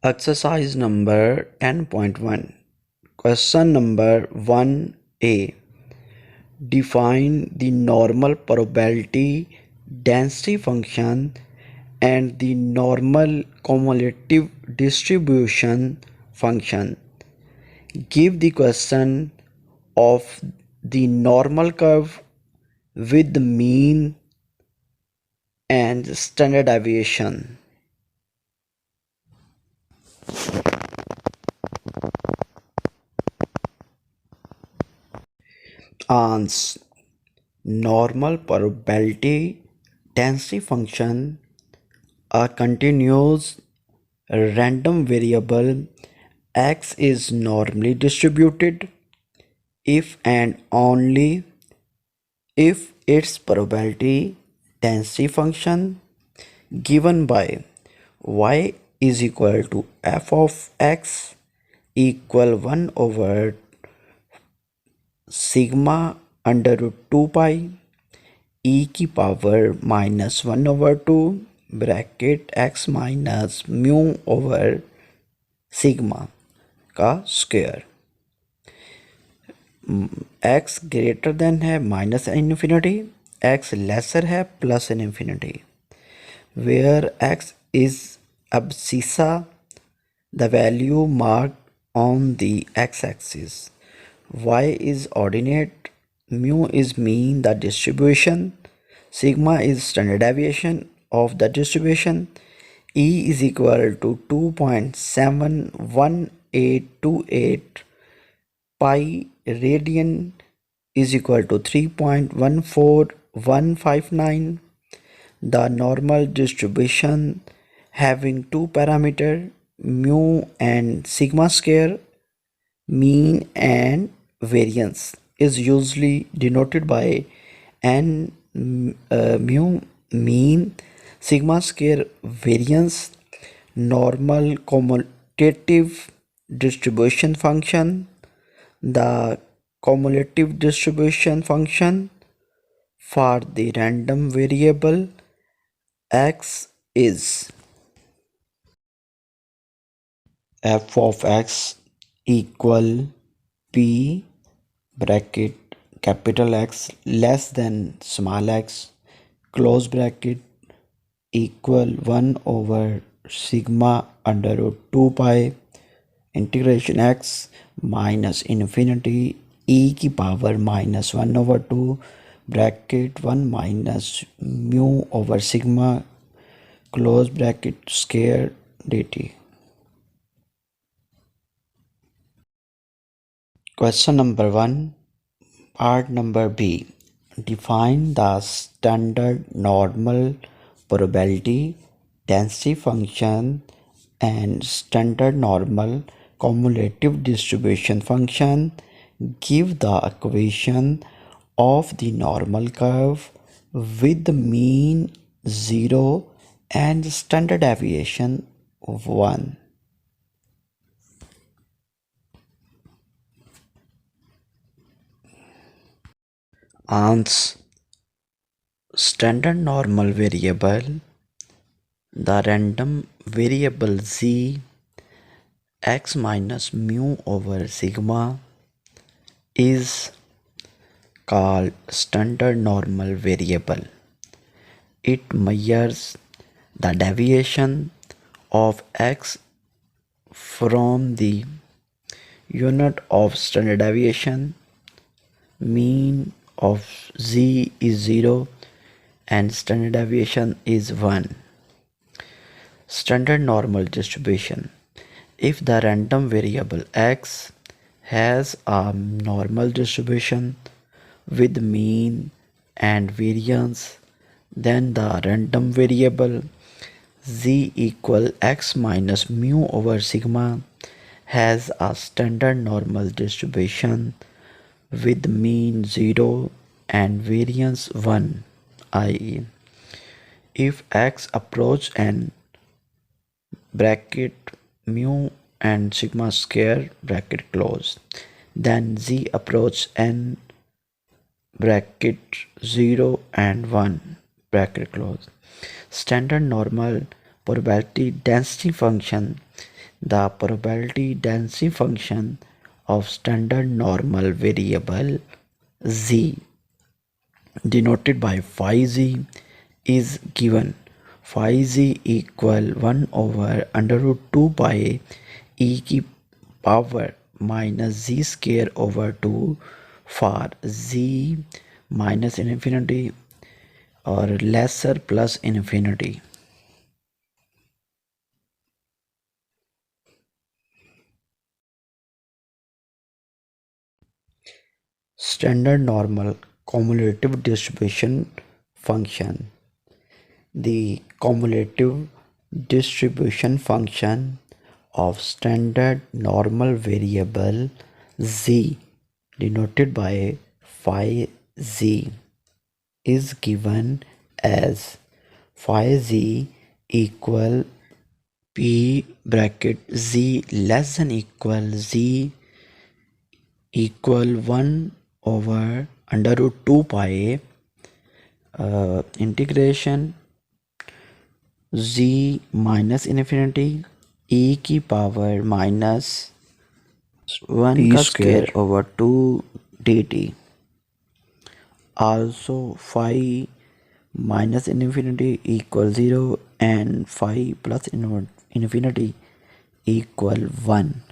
Exercise number 10.1. Question number 1a. Define the normal probability density function and the normal cumulative distribution function. Give the question of the normal curve with the mean and standard deviation. Ans. Normal probability density function, a continuous random variable x is normally distributed if and only if its probability density function given by y is equal to f of x equal 1 over sigma under root 2 pi e की power -1 over 2 bracket x minus mu over sigma का square. x greater than है minus infinity, x lesser है plus infinity. Where x is abscissa, the value marked on the x-axis. Y is ordinate, mu is mean the distribution, sigma is standard deviation of the distribution, e is equal to 2.71828 pi radian is equal to 3.14159. The normal distribution having two parameters mu and sigma square, mean and variance, is usually denoted by n mu mean, sigma square variance, normal cumulative distribution function. The cumulative distribution function for the random variable x is f of x equal p bracket capital X less than small x close bracket equal 1 over sigma under root 2 pi integration x minus infinity e की power -1 over 2 bracket 1 minus mu over sigma close bracket square dt. Question number 1, part number B. Define the standard normal probability density function and standard normal cumulative distribution function. Give the equation of the normal curve with the mean 0 and standard deviation of 1. Ans. Standard normal variable, the random variable z x minus mu over sigma is called standard normal variable. It measures the deviation of x from the unit of standard deviation. Mean of z is 0 and standard deviation is 1. Standard normal distribution. If the random variable x has a normal distribution with mean and variance, then the random variable z equal x minus mu over sigma has a standard normal distribution with mean 0 and variance 1, i.e. if x approach n bracket mu and sigma square bracket close, then z approach n bracket 0 and 1 bracket close. Standard normal probability density function the probability density function of standard normal variable z denoted by phi z is given. Phi z equal 1 over under root 2 pi e की power minus z square over 2 for z minus infinity or lesser plus infinity. Standard normal cumulative distribution function. The cumulative distribution function of standard normal variable z denoted by phi z is given as phi z equal p bracket z less than equal z equal 1 over under root 2 pi integration z minus infinity e की power minus 1 का square over 2 dt. Also phi minus infinity equal 0 and phi plus infinity equal 1.